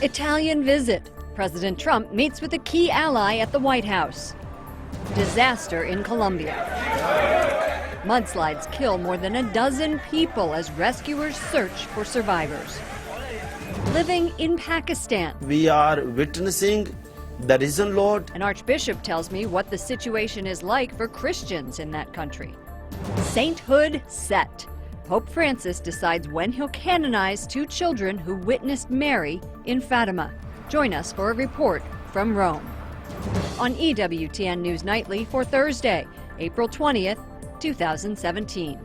Italian visit. President Trump meets with a key ally at the White House. Disaster in Colombia. Mudslides kill more than a dozen people as rescuers search for survivors. Living in Pakistan. We are witnessing the risen Lord. An archbishop tells me what the situation is like for Christians in that country. Sainthood set. Pope Francis decides when he'll canonize two children who witnessed Mary in Fatima. Join us for a report from Rome. On EWTN News Nightly for Thursday, April 20th, 2017.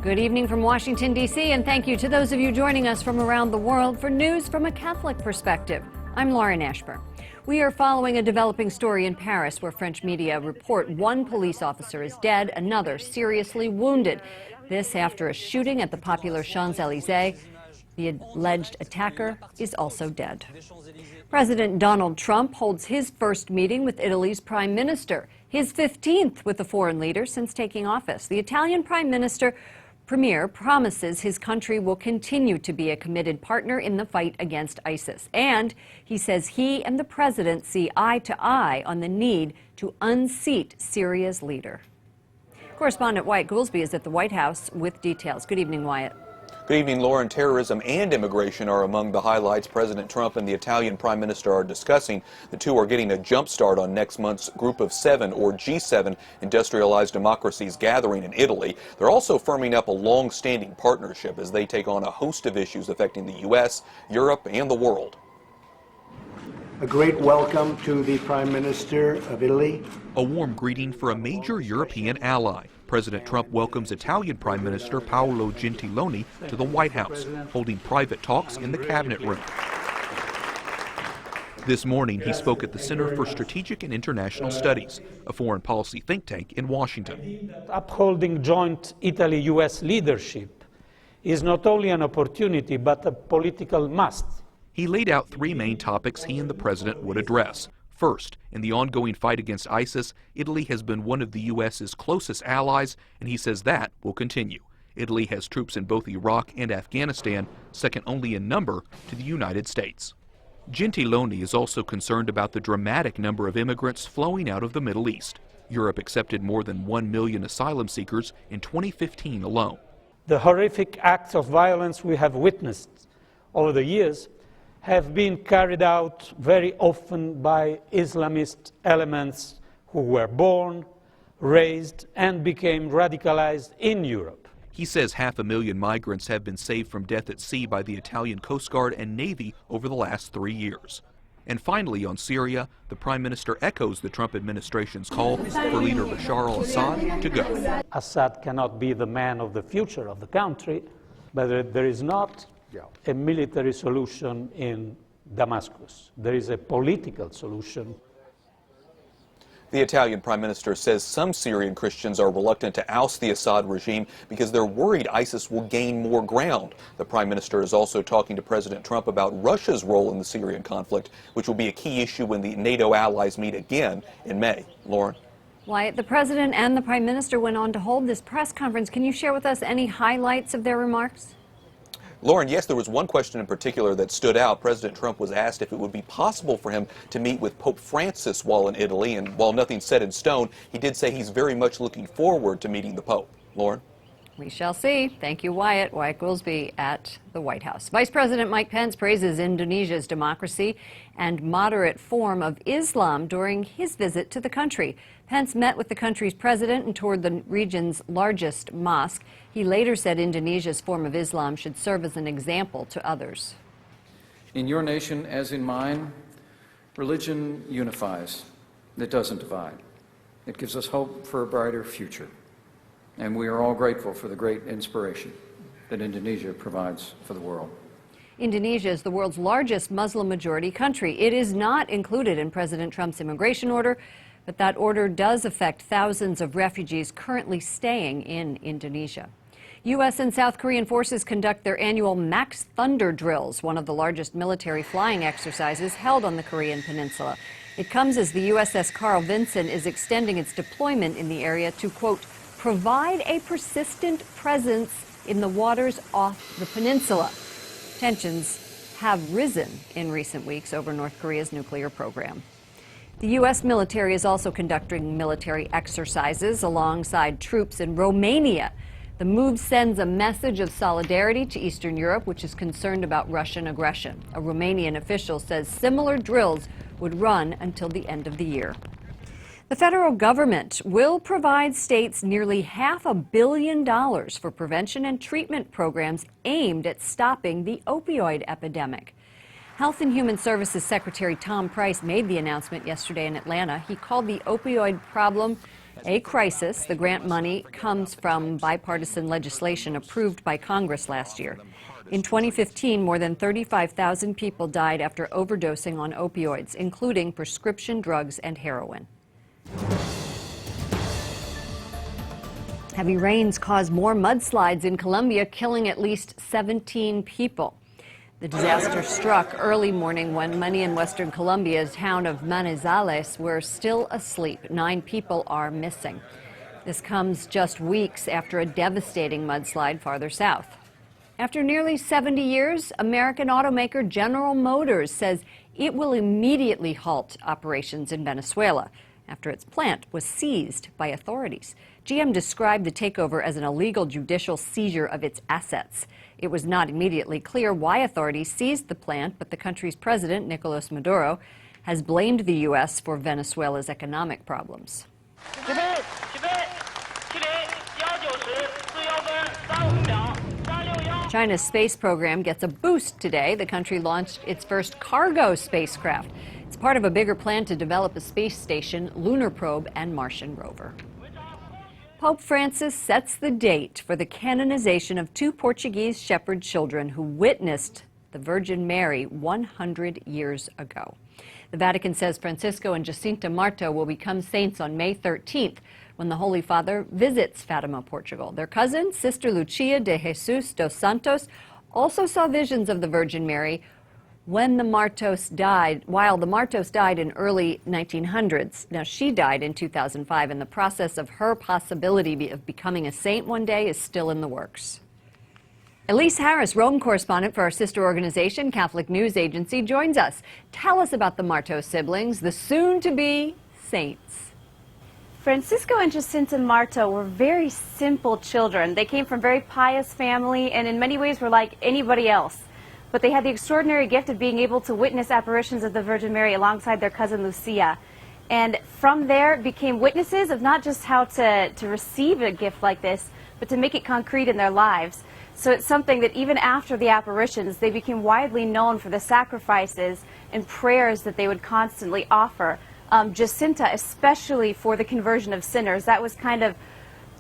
Good evening from Washington, D.C., and thank you to those of you joining us from around the world for news from a Catholic perspective. I'm Lauren Ashburn. We are following a developing story in Paris where French media report one police officer is dead, another seriously wounded. This after a shooting at the popular Champs-Élysées. The alleged attacker is also dead. President Donald Trump holds his first meeting with Italy's prime minister, his 15th with a foreign leader since taking office. The Italian Premier promises his country will continue to be a committed partner in the fight against ISIS. And he says he and the president see eye to eye on the need to unseat Syria's leader. Correspondent Wyatt Goolsbee is at the White House with details. Good evening, Wyatt. Good evening, Lauren. Terrorism and immigration are among the highlights President Trump and the Italian Prime Minister are discussing. The two are getting a jump start on next month's Group of Seven, or G7, industrialized democracies gathering in Italy. They're also firming up a long-standing partnership as they take on a host of issues affecting the U.S., Europe, and the world. A great welcome to the Prime Minister of Italy. A warm greeting for a major European ally. President Trump welcomes Italian Prime Minister Paolo Gentiloni to the White House, holding private talks in the cabinet room. This morning, he spoke at the Center for Strategic and International Studies, a foreign policy think tank in Washington. Upholding joint Italy-U.S. leadership is not only an opportunity, but a political must. He laid out three main topics he and the president would address. First, in the ongoing fight against ISIS, Italy has been one of the U.S.'s closest allies, and he says that will continue. Italy has troops in both Iraq and Afghanistan, second only in number to the United States. Gentiloni is also concerned about the dramatic number of immigrants flowing out of the Middle East. Europe accepted more than 1 million asylum seekers in 2015 alone. The horrific acts of violence we have witnessed over the years have been carried out very often by Islamist elements who were born, raised, and became radicalized in Europe. He says 500,000 migrants have been saved from death at sea by the Italian Coast Guard and Navy over the last 3 years. And finally, on Syria, the Prime Minister echoes the Trump administration's call for leader Bashar al-Assad to go. Assad cannot be the man of the future of the country, but there is not a military solution in Damascus. There is a political solution. The Italian Prime Minister says some Syrian Christians are reluctant to oust the Assad regime because they're worried ISIS will gain more ground. The Prime Minister is also talking to President Trump about Russia's role in the Syrian conflict, which will be a key issue when the NATO allies meet again in May. Lauren? Wyatt, the president and the prime minister went on to hold this press conference. Can you share with us any highlights of their remarks? Lauren, yes, there was one question in particular that stood out. President Trump was asked if it would be possible for him to meet with Pope Francis while in Italy, and while nothing's set in stone, he did say he's very much looking forward to meeting the Pope. Lauren? We shall see. Thank you, Wyatt. Wyatt Goolsbee at the White House. Vice President Mike Pence praises Indonesia's democracy and moderate form of Islam during his visit to the country. Pence met with the country's president and toured the region's largest mosque. He later said Indonesia's form of Islam should serve as an example to others. In your nation, as in mine, religion unifies. It doesn't divide. It gives us hope for a brighter future. And we are all grateful for the great inspiration that Indonesia provides for the world. Indonesia is the world's largest Muslim-majority country. It is not included in President Trump's immigration order, but that order does affect thousands of refugees currently staying in Indonesia. U.S. and South Korean forces conduct their annual Max Thunder drills, one of the largest military flying exercises held on the Korean peninsula. It comes as the USS Carl Vinson is extending its deployment in the area to, quote, provide a persistent presence in the waters off the peninsula. Tensions have risen in recent weeks over North Korea's nuclear program. The U.S. military is also conducting military exercises alongside troops in Romania. The move sends a message of solidarity to Eastern Europe, which is concerned about Russian aggression. A Romanian official says similar drills would run until the end of the year. The federal government will provide states nearly $500 million for prevention and treatment programs aimed at stopping the opioid epidemic. Health and Human Services Secretary Tom Price made the announcement yesterday in Atlanta. He called the opioid problem a crisis. The grant money comes from bipartisan legislation approved by Congress last year. In 2015, more than 35,000 people died after overdosing on opioids, including prescription drugs and heroin. Heavy rains caused more mudslides in Colombia, killing at least 17 people. The disaster struck early morning when many in western Colombia's town of Manizales were still asleep. 9 people are missing. This comes just weeks after a devastating mudslide farther south. After nearly 70 years, American automaker General Motors says it will immediately halt operations in Venezuela after its plant was seized by authorities. GM described the takeover as an illegal judicial seizure of its assets. It was not immediately clear why authorities seized the plant, but the country's president, Nicolas Maduro, has blamed the U.S. for Venezuela's economic problems. China's space program gets a boost today. The country launched its first cargo spacecraft. It's part of a bigger plan to develop a space station, lunar probe, and Martian rover. Pope Francis sets the date for the canonization of 2 Portuguese shepherd children who witnessed the Virgin Mary 100 years ago. The Vatican says Francisco and Jacinta Marto will become saints on May 13th when the Holy Father visits Fatima, Portugal. Their cousin, Sister Lucia de Jesus dos Santos, also saw visions of the Virgin Mary while the Martos died in early 1900s. Now, she died in 2005, and the process of her possibility of becoming a saint one day is still in the works. Elise Harris, Rome correspondent for our sister organization, Catholic News Agency, joins us. Tell us about the Martos siblings, the soon-to-be saints. Francisco and Jacinta Marto were very simple children. They came from a very pious family and in many ways were like anybody else. But they had the extraordinary gift of being able to witness apparitions of the Virgin Mary alongside their cousin Lucia. And from there became witnesses of not just how to receive a gift like this, but to make it concrete in their lives. So it's something that even after the apparitions, they became widely known for the sacrifices and prayers that they would constantly offer. Jacinta, especially for the conversion of sinners, that was kind of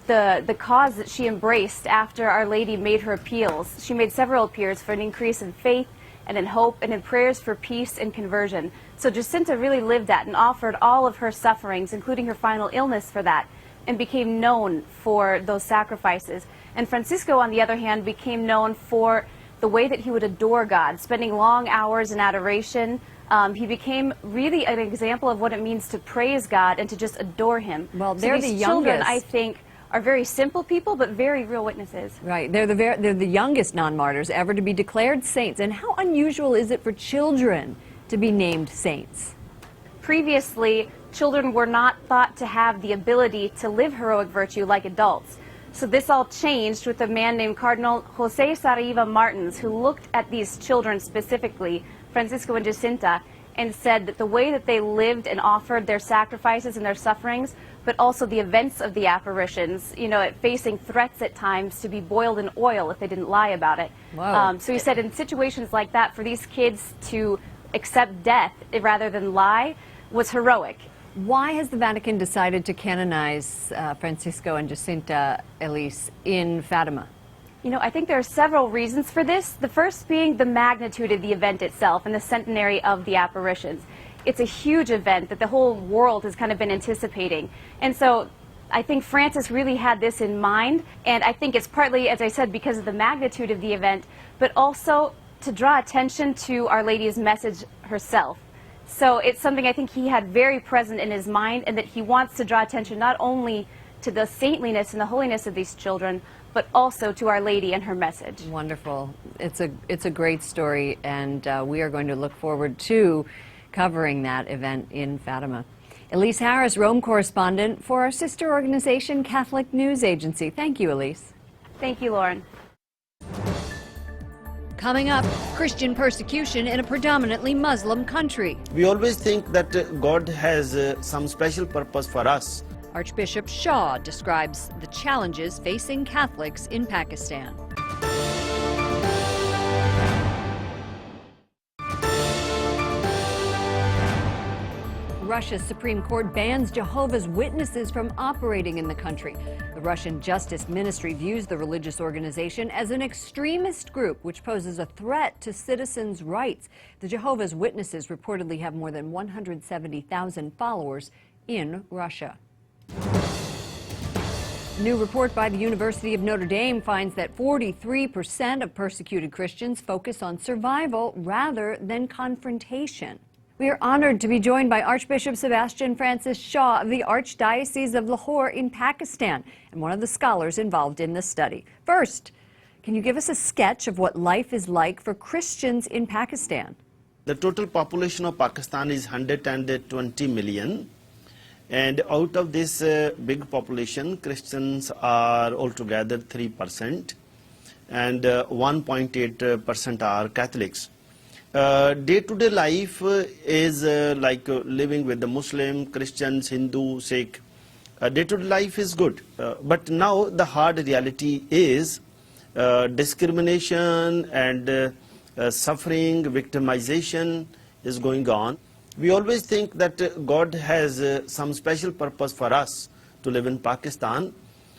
the cause that she embraced after Our Lady made her appeals. She made several appeals for an increase in faith and in hope and in prayers for peace and conversion. So Jacinta really lived that and offered all of her sufferings, including her final illness, for that, and became known for those sacrifices. And Francisco, on the other hand, became known for the way that he would adore God, spending long hours in adoration. He became really an example of what it means to praise God and to just adore Him. Well, they're so these the youngest. children, I think, are very simple people, but very real witnesses. Right. They're the youngest non-martyrs ever to be declared saints. And how unusual is it for children to be named saints? Previously, children were not thought to have the ability to live heroic virtue like adults. So this all changed with a man named Cardinal Jose Saraiva Martins, who looked at these children specifically, Francisco and Jacinta, and said that the way that they lived and offered their sacrifices and their sufferings, but also the events of the apparitions, facing threats at times to be boiled in oil if they didn't lie about it. So he said in situations like that, for these kids to accept death rather than lie was heroic. Why has the Vatican decided to canonize Francisco and Jacinta, Elise, in Fatima? I think there are several reasons for this. The first being the magnitude of the event itself and the centenary of the apparitions. It's a huge event that the whole world has kind of been anticipating. And so I think Francis really had this in mind. And I think it's partly, as I said, because of the magnitude of the event, but also to draw attention to Our Lady's message herself. So it's something I think he had very present in his mind, and that he wants to draw attention not only to the saintliness and the holiness of these children, but also to Our Lady and her message. Wonderful. It's a great story, and we are going to look forward to covering that event in Fatima. Elise Harris, Rome correspondent for our sister organization, Catholic News Agency. Thank you, Elise. Thank you, Lauren. Coming up, Christian persecution in a predominantly Muslim country. We always think that God has some special purpose for us. Archbishop Shaw describes the challenges facing Catholics in Pakistan. Russia's Supreme Court bans Jehovah's Witnesses from operating in the country. The Russian Justice Ministry views the religious organization as an extremist group which poses a threat to citizens' rights. The Jehovah's Witnesses reportedly have more than 170,000 followers in Russia. A new report by the University of Notre Dame finds that 43% of persecuted Christians focus on survival rather than confrontation. We are honored to be joined by Archbishop Sebastian Francis Shaw of the Archdiocese of Lahore in Pakistan, and one of the scholars involved in this study. First, can you give us a sketch of what life is like for Christians in Pakistan? The total population of Pakistan is 120 million. And out of this big population, Christians are altogether 3%, and 1.8% are Catholics. Day-to-day life is like living with the Muslim, Christians, Hindu, Sikh. Day-to-day life is good. But now the hard reality is discrimination and suffering, victimization is going on. We always think that God has some special purpose for us to live in Pakistan.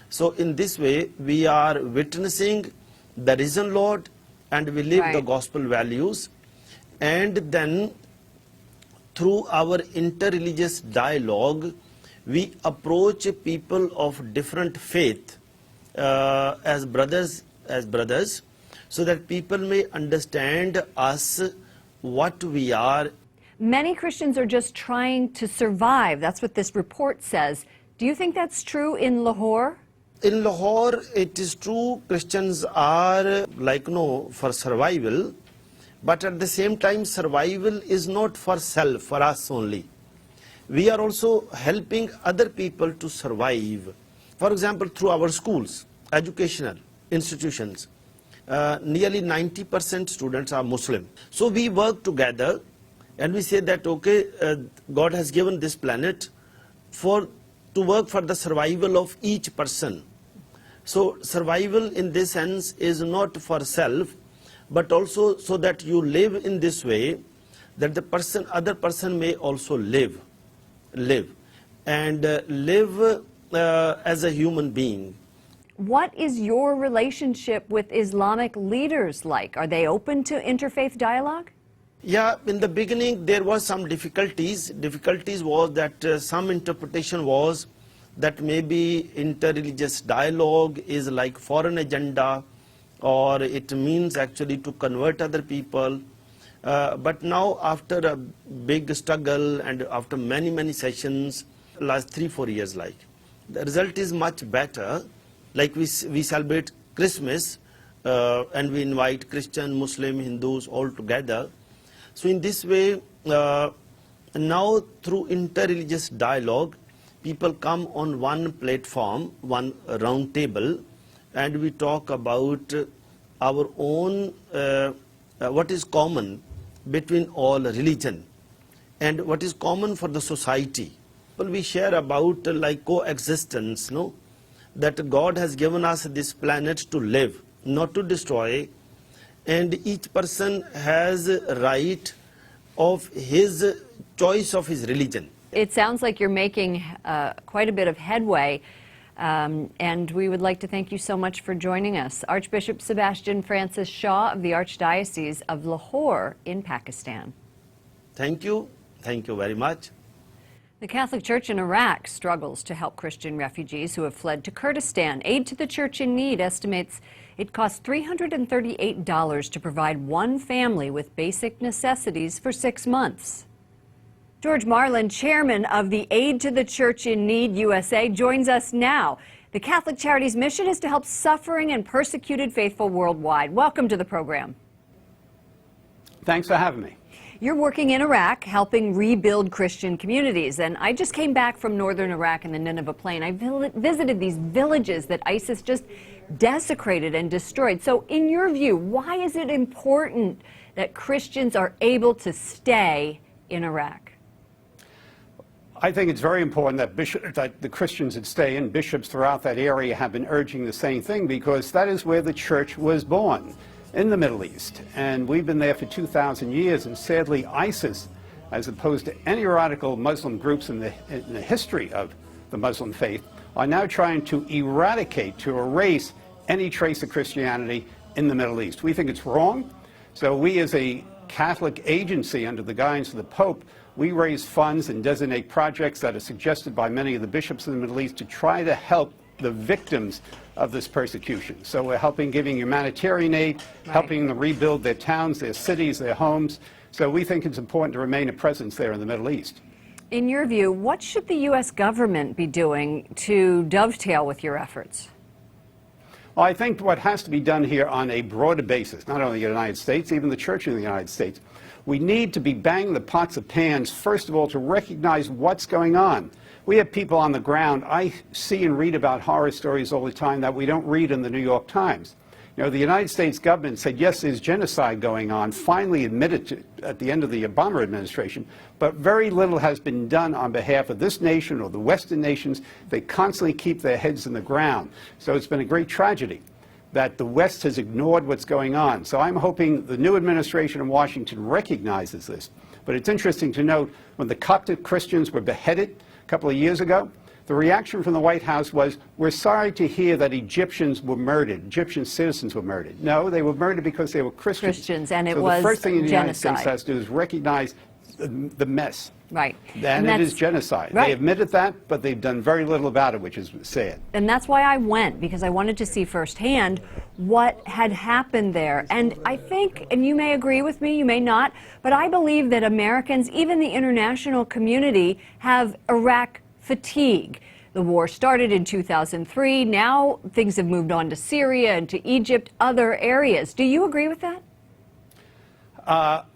So in this way, we are witnessing the risen Lord, and we live the gospel values. And then through our inter-religious dialogue, we approach people of different faith as brothers, so that people may understand us, what we are. Many Christians are just trying to survive. That's what this report says. Do you think that's true in Lahore? In Lahore, it is true, Christians are for survival. But at the same time, survival is not for self, for us only. We are also helping other people to survive. For example, through our schools, educational institutions, nearly 90% students are Muslim. So we work together and we say that, okay, God has given this planet to work for the survival of each person. So survival in this sense is not for self, but also so that you live in this way, that the other person may also live as a human being. What is your relationship with Islamic leaders like? Are they open to interfaith dialogue? Yeah, in the beginning there was some difficulties. Difficulties was that some interpretation was that maybe interreligious dialogue is like foreign agenda, or it means actually to convert other people. But now, after a big struggle and after many sessions, last 3-4 years, the result is much better. Like we celebrate Christmas and we invite Christian, Muslim, Hindus all together. So in this way, now through interreligious dialogue, people come on one platform, one round table, and we talk about our own, what is common between all religion and what is common for the society. Well, we share about coexistence, that God has given us this planet to live, not to destroy, and each person has a right of his choice of his religion. It sounds like you're making quite a bit of headway. And we would like to thank you so much for joining us. Archbishop Sebastian Francis Shaw of the Archdiocese of Lahore in Pakistan. Thank you. Thank you very much. The Catholic Church in Iraq struggles to help Christian refugees who have fled to Kurdistan. Aid to the Church in Need estimates it costs $338 to provide one family with basic necessities for 6 months. George Marlin, chairman of the Aid to the Church in Need USA, joins us now. The Catholic Charities mission is to help suffering and persecuted faithful worldwide. Welcome to the program. Thanks for having me. You're working in Iraq, helping rebuild Christian communities. And I just came back from northern Iraq in the Nineveh Plain. I visited these villages that ISIS just desecrated and destroyed. So in your view, why is it important that Christians are able to stay in Iraq? I think it's very important that the Christians that stay in, bishops throughout that area have been urging the same thing, because that is where the church was born, in the Middle East. And we've been there for 2,000 years, and sadly ISIS, as opposed to any radical Muslim groups in the history of the Muslim faith, are now trying to eradicate, to erase any trace of Christianity in the Middle East. We think it's wrong. So we, as a Catholic agency under the guidance of the Pope, we raise funds and designate projects that are suggested by many of the bishops in the Middle East to try to help the victims of this persecution. So we're helping, giving humanitarian aid, helping them rebuild their towns, their cities, their homes. So we think it's important to remain a presence there in the Middle East. In your view, what should the U.S. government be doing to dovetail with your efforts? Well, I think what has to be done here on a broader basis, not only the United States, even the Church in the United States, we need to be banging the pots of pans, first of all, to recognize what's going on. We have people on the ground. I see and read about horror stories all the time that we don't read in the New York Times. You know, the United States government said, yes, there's genocide going on, finally admitted at the end of the Obama administration, but very little has been done on behalf of this nation or the Western nations. They constantly keep their heads in the ground. So it's been a great tragedy that the West has ignored what's going on. So I'm hoping the new administration in Washington recognizes this. But it's interesting to note, when the Coptic Christians were beheaded a couple of years ago, the reaction from the White House was, we're sorry to hear that Egyptians were murdered, Egyptian citizens were murdered. No, they were murdered because they were Christians. And it so was the first thing the United genocide. States has to do is recognize the mess. Right. And it is genocide. Right. They admitted that, but they've done very little about it, which is sad. And that's why I went, because I wanted to see firsthand what had happened there. And I think, and you may agree with me, you may not, but I believe that Americans, even the international community, have Iraq fatigue. The war started in 2003. Now things have moved on to Syria and to Egypt, other areas. Do you agree with that?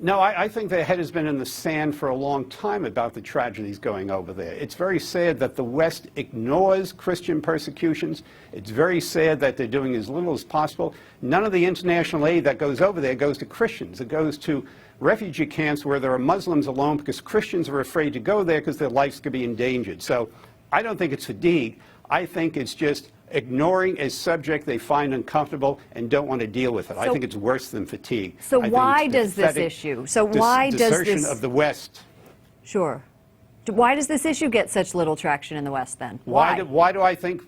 No, I think their head has been in the sand for a long time about the tragedies going over there. It's very sad that the West ignores Christian persecutions. It's very sad that they're doing as little as possible. None of the international aid that goes over there goes to Christians. It goes to refugee camps where there are Muslims alone, because Christians are afraid to go there because their lives could be endangered. So I don't think it's fatigue. I think it's just ignoring a subject they find uncomfortable and don't want to deal with it. I think it's worse than fatigue. So why does this issue? So why does desertion of the West? Sure. Why does this issue get such little traction in the West then? Why do I think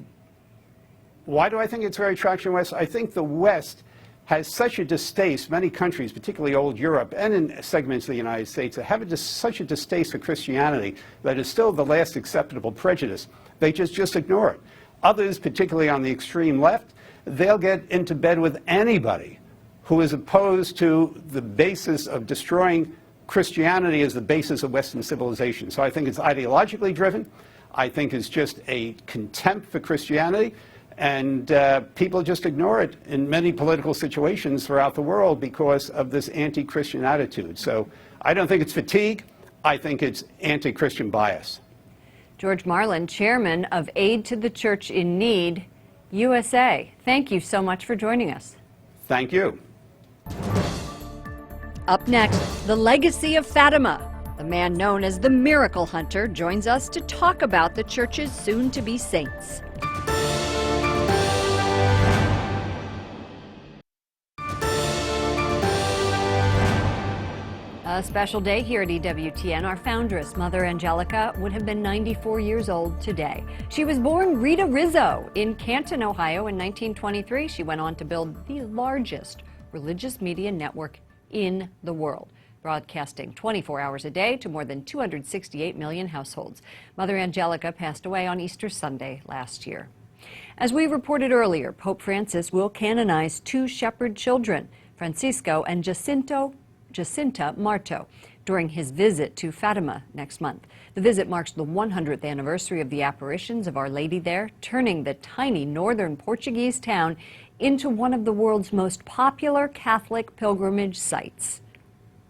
it's very traction in the West? I think the West has such a distaste, many countries, particularly old Europe and in segments of the United States, that have such a distaste for Christianity that is still the last acceptable prejudice. They just ignore it. Others, particularly on the extreme left, they'll get into bed with anybody who is opposed to the basis of destroying Christianity as the basis of Western civilization. So I think it's ideologically driven. I think it's just a contempt for Christianity. And people just ignore it in many political situations throughout the world because of this anti-Christian attitude. So I don't think it's fatigue. I think it's anti-Christian bias. George Marlin, chairman of Aid to the Church in Need USA. Thank you so much for joining us. Thank you. Up next, the legacy of Fatima. The man known as the Miracle Hunter joins us to talk about the church's soon-to-be saints. A special day here at EWTN. Our foundress, Mother Angelica, would have been 94 years old today. She was born Rita Rizzo in Canton, Ohio in 1923. She went on to build the largest religious media network in the world, broadcasting 24 hours a day to more than 268 million households. Mother Angelica passed away on Easter Sunday last year. As we reported earlier, Pope Francis will canonize two shepherd children, Francisco and Jacinta Marto, during his visit to Fatima next month. The visit marks the 100th anniversary of the apparitions of Our Lady there, turning the tiny northern Portuguese town into one of the world's most popular Catholic pilgrimage sites.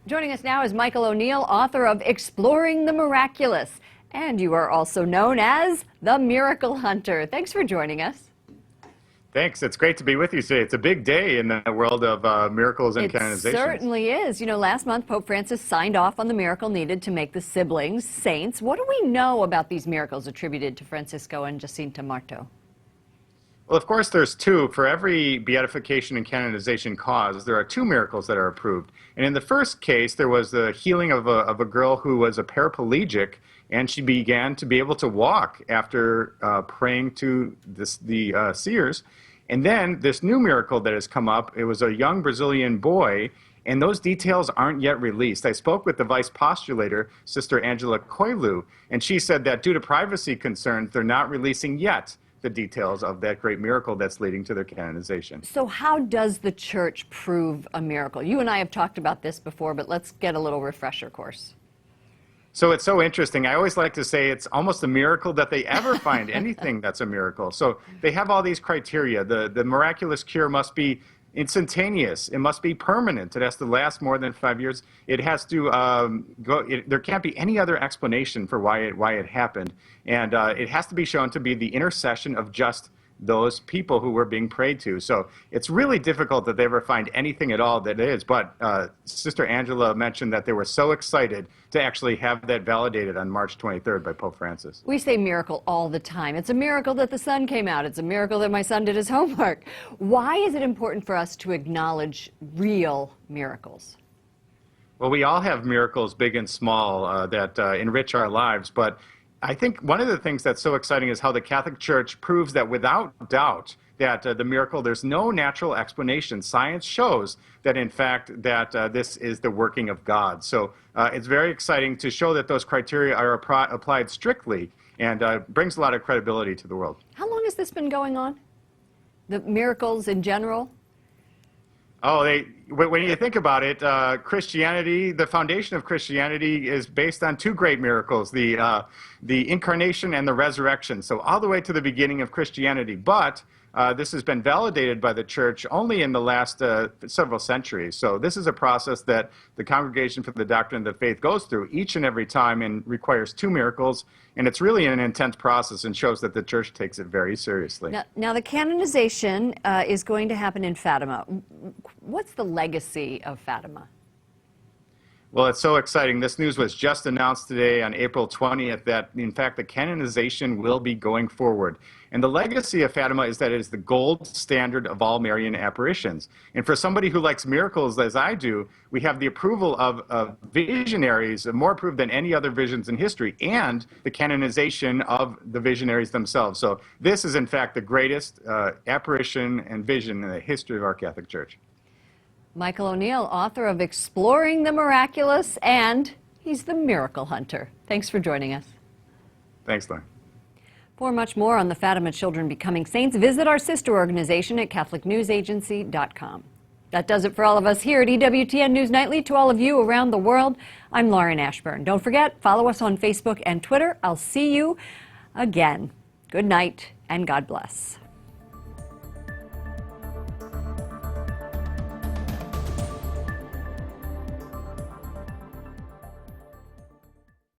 Joining us now is Michael O'Neill, author of Exploring the Miraculous. And you are also known as the Miracle Hunter. Thanks for joining us. Thanks. It's great to be with you today. It's a big day in the world of miracles and canonizations. It certainly is. You know, last month Pope Francis signed off on the miracle needed to make the siblings saints. What do we know about these miracles attributed to Francisco and Jacinta Marto? Well, of course, there's two. For every beatification and canonization cause, there are two miracles that are approved. And in the first case, there was the healing of a girl who was a paraplegic, and she began to be able to walk after praying to the seers. And then this new miracle that has come up, it was a young Brazilian boy, and those details aren't yet released. I spoke with the vice postulator, Sister Angela Coelho, and she said that due to privacy concerns, they're not releasing yet the details of that great miracle that's leading to their canonization. So how does the Church prove a miracle? You and I have talked about this before, but let's get a little refresher course. So it's so interesting. I always like to say it's almost a miracle that they ever find anything that's a miracle. So they have all these criteria. The miraculous cure must be instantaneous. It must be permanent. It has to last more than 5 years. It has to there can't be any other explanation for why it happened. And it has to be shown to be the intercession of just those people who were being prayed to. So it's really difficult that they ever find anything at all that is. But Sister Angela mentioned that they were so excited to actually have that validated on March 23rd by Pope Francis. We say miracle all the time. It's a miracle that the sun came out. It's a miracle that my son did his homework. Why is it important for us to acknowledge real miracles? Well, we all have miracles, big and small, that enrich our lives. But I think one of the things that's so exciting is how the Catholic Church proves that without doubt that the miracle, there's no natural explanation. Science shows that, in fact, that this is the working of God. So it's very exciting to show that those criteria are applied strictly, and brings a lot of credibility to the world. How long has this been going on? The miracles in general? Oh, when you think about it, Christianity, the foundation of Christianity is based on two great miracles, the incarnation and the resurrection. So all the way to the beginning of Christianity. But this has been validated by the Church only in the last several centuries. So this is a process that the Congregation for the Doctrine of the Faith goes through each and every time and requires two miracles. And it's really an intense process and shows that the Church takes it very seriously. Now the canonization is going to happen in Fatima. What's the legacy of Fatima? Well, it's so exciting. This news was just announced today on April 20th that, in fact, the canonization will be going forward. And the legacy of Fatima is that it is the gold standard of all Marian apparitions. And for somebody who likes miracles, as I do, we have the approval of visionaries, more approved than any other visions in history, and the canonization of the visionaries themselves. So this is, in fact, the greatest apparition and vision in the history of our Catholic Church. Michael O'Neill, author of Exploring the Miraculous, and he's the Miracle Hunter. Thanks for joining us. Thanks, Lauren. For much more on the Fatima children becoming saints, visit our sister organization at CatholicNewsAgency.com. That does it for all of us here at EWTN News Nightly. To all of you around the world, I'm Lauren Ashburn. Don't forget, follow us on Facebook and Twitter. I'll see you again. Good night and God bless.